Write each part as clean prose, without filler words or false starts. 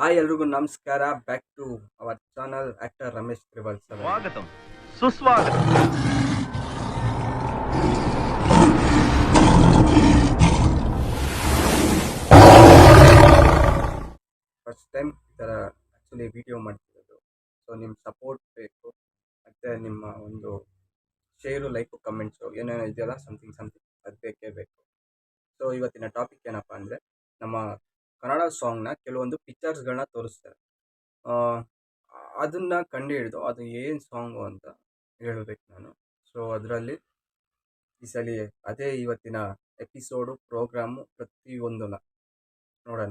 Hi ಎಲ್ರಿಗೂ ನಮಸ್ಕಾರ. Back to our channel actor Ramesh ತ್ರಿವಲ್ ಸರ್. ಸ್ವಾಗತಂ ಸುಸ್ವಾಗತಂ. ಫಸ್ಟ್ ಟೈಮ್ ಈ ಥರ ಆ್ಯಕ್ಚುಲಿ ವಿಡಿಯೋ ಮಾಡ್ತಿರೋದು. ಸೊ ನಿಮ್ಮ ಸಪೋರ್ಟ್ ಬೇಕು, ಮತ್ತು ನಿಮ್ಮ ಒಂದು ಶೇರು, ಲೈಕು, ಕಮೆಂಟ್ಸು ಏನೇನೋ ಇದೆಯಲ್ಲ, ಸಮಥಿಂಗ್ ಅದು ಬೇಕೇ ಬೇಕು. ಸೊ ಇವತ್ತಿನ ಟಾಪಿಕ್ ಏನಪ್ಪ ಅಂದರೆ, ನಮ್ಮ ಕನ್ನಡ ಸಾಂಗ್ನ ಕೆಲವೊಂದು ಪಿಕ್ಚರ್ಸ್ಗಳನ್ನ ತೋರಿಸ್ತಾರೆ. ಅದನ್ನು ಕಂಡುಹಿಡಿದು ಅದು ಏನು ಸಾಂಗು ಅಂತ ಹೇಳಬೇಕು ನಾನು. ಸೊ ಅದರಲ್ಲಿ ಈ ಸಲ ಅದೇ ಇವತ್ತಿನ ಎಪಿಸೋಡು, ಪ್ರೋಗ್ರಾಮು, ಪ್ರತಿಯೊಂದು ನೋಡೋಣ.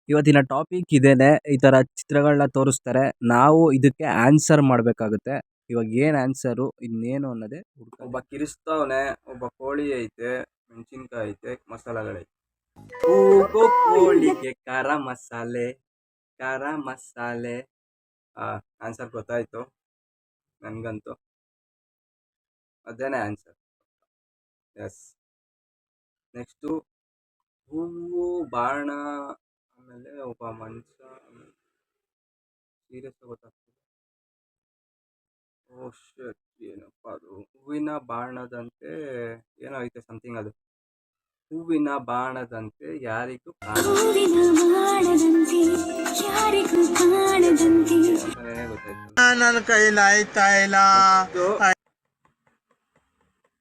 ಇವತ್ತಿನ ಟಾಪಿಕ್ ಇದೇನೆ. ಈ ಥರ ಚಿತ್ರಗಳನ್ನ ತೋರಿಸ್ತಾರೆ, ನಾವು ಇದಕ್ಕೆ ಆನ್ಸರ್ ಮಾಡಬೇಕಾಗುತ್ತೆ. ಇವಾಗ ಏನು ಆನ್ಸರು, ಇನ್ನೇನು ಅನ್ನೋದೇ ಒಬ್ಬ ಕಿರಿಸ್ತವನೆ, ಒಬ್ಬ ಕೋಳಿ ಐತೆ, ಮೆಣಸಿನ್ಕಾಯಿ ಐತೆ, ಮಸಾಲೆಗಳೈತೆ. ಕೂಗೋ ಕೋಳಿಗೆ ಖಾರ ಮಸಾಲೆ. ಆನ್ಸರ್ ಗೊತ್ತಾಯ್ತು ನನಗಂತೂ. ಅದೇನೇ ಆನ್ಸರ್. ಎಸ್. ನೆಕ್ಸ್ಟು ಹೂವು, ಬಾಣ, ಆಮೇಲೆ ಒಬ್ಬ ಮನುಷ್ಯ. ಸೀರಿಯಸ್ ಗೊತ್ತಾಗ್ತದೆ. ಓ ಶಿಟ್, ಏನಪ್ಪ ಅದು? ಹೂವಿನ ಬಾಣದಂತೆ ಏನೋ ಐತೆ ಸಮಥಿಂಗ್. ಅದು ಹೂವಿನ ಬಾಣದಂತೆ ಯಾರಿಗೂ ನನ್ನ ಕೈಲಿ ಆಯ್ತಾ ಇಲ್ಲ.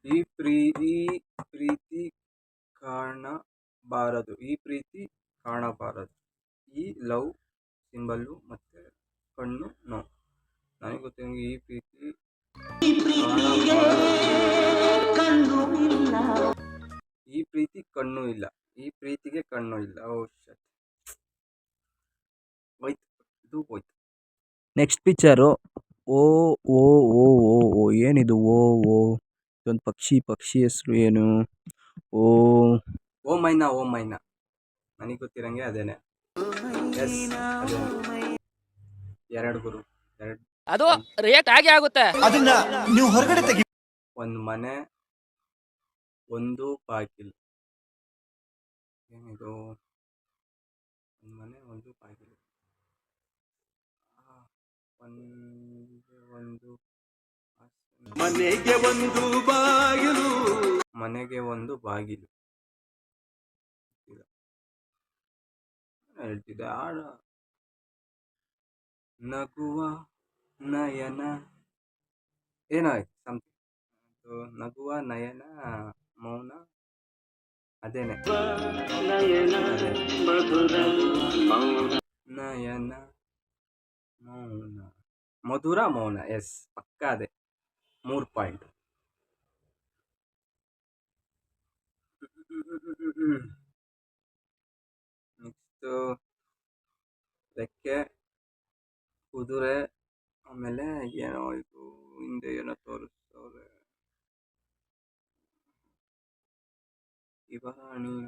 ಈ ಪ್ರೀತಿ ಕಾಣಬಾರದು, ಈ ಲವ್ ಸಿಂಬಲ್ಲು ಮತ್ತೆ ಕಣ್ಣು ನೋ. ನನಗೆ ಗೊತ್ತಿರಂಗೆ ಈ ಪ್ರೀತಿ ಕಣ್ಣು ಇಲ್ಲ, ಈ ಪ್ರೀತಿಗೆ ಕಣ್ಣು ಇಲ್ಲ. ಓ ಶಟ್, ಹೋಯ್ತು, ಇದು ಹೋಯ್ತು. Next picture. ಓ ಓ ಓ ಓ ಓ ಏನಿದು? ಓ ಓ ಇದೊಂದು ಪಕ್ಷಿ ಹೆಸರು ಏನು? ಓ ಮೈನಾ. ನನಗೆ ಗೊತ್ತಿರಂಗೆ ಅದೇನೆ. ಎಸ್, ಎರಡು ಗುರು, ಅದು ರೇಟ್ ಹಾಗೆ ಆಗುತ್ತೆ. ಅದನ್ನ ನೀವು ಹೊರಗಡೆ ತೆಗಿ. ಒಂದು ಮನೆ, ಒಂದು ಬಾಗಿಲು. ಏನಿದು? ಒಂದು ಮನೆ, ಒಂದು ಬಾಗಿಲು. ಮನೆಗೆ ಒಂದು ಬಾಗಿಲು. ಹೇಳ್ತಿದ್ದೆ ಆಡ. ನಗುವ ನಯನ ಏನಾಯ್ತು ಸಮಥಿಂಗ್. ನಗುವ ನಯನ ಮೌನ, ಅದೇನೆ ನಯನ ಮೌನ, ಮಧುರ ಮೌನ. ಎಸ್, ಪಕ್ಕ ಅದೇ. 3 ಪಾಯಿಂಟ್. ನೆಕ್ಸ್ಟು ರೆಕ್ಕೆ, ಕುದುರೆ, ಆಮೇಲೆ ಏನೋ ಇದು ಹಿಂದೆ ಏನೋ ತೋರಿಸ್ತವ್ರೆ. ಇವಾಣಿಯ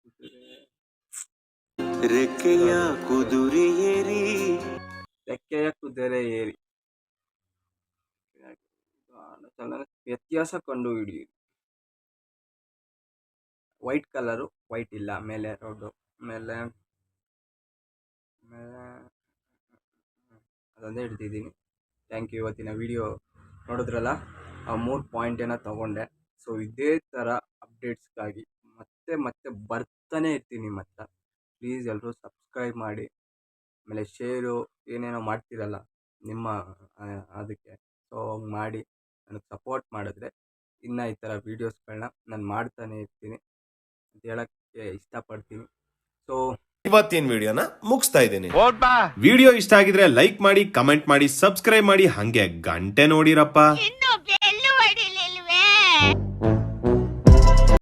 ಕುದುರೆ, ರೆಕ್ಕೆಯ ಕುದುರೆ ಏರಿ. ವ್ಯತ್ಯಾಸ ಕಂಡು ಹಿಡಿಯಿರಿ. ವೈಟ್ ಕಲರು, ವೈಟ್ ಇಲ್ಲ ಮೇಲೆ ರೋಡು ಮೇಲೆ ಅದೊಂದೇ ಹಿಡ್ತಿದ್ದೀನಿ. Thank you. ಇವತ್ತಿನ ವಿಡಿಯೋ ನೋಡಿದ್ರಲ್ಲ, ಆ 3 ಪಾಯಿಂಟೇನ ತೊಗೊಂಡೆ. ಸೊ ಇದೇ ಥರ ಅಪ್ಡೇಟ್ಸ್ಗಾಗಿ ಮತ್ತೆ ಬರ್ತಾನೆ ಇರ್ತೀನಿ ನಿಮ್ಮ ಹತ್ರ. ಪ್ಲೀಸ್ ಎಲ್ಲರೂ ಸಬ್ಸ್ಕ್ರೈಬ್ ಮಾಡಿ, ಆಮೇಲೆ ಶೇರು ಏನೇನೋ ಮಾಡ್ತೀರಲ್ಲ ನಿಮ್ಮ ಅದಕ್ಕೆ. ಸೊ ಮಾಡಿ ನನಗೆ ಸಪೋರ್ಟ್ ಮಾಡಿದ್ರೆ ಇನ್ನು ಈ ಥರ ವೀಡಿಯೋಸ್ಗಳನ್ನ ನಾನು ಮಾಡ್ತಾನೆ ಇರ್ತೀನಿ ಅಂತ ಹೇಳೋಕ್ಕೆ ಇಷ್ಟಪಡ್ತೀನಿ. ಸೊ ಇವತ್ತಿನ ವಿಡಿಯೋನ ಮುಗಿಸ್ತಾ ಇದ್ದೀನಿ. ವಿಡಿಯೋ ಇಷ್ಟ ಆಗಿದ್ರೆ ಲೈಕ್ ಮಾಡಿ, ಕಮೆಂಟ್ ಮಾಡಿ, ಸಬ್ಸ್ಕ್ರೈಬ್ ಮಾಡಿ, ಹಂಗೆ ಗಂಟೆ ನೋಡಿರಪ್ಪ.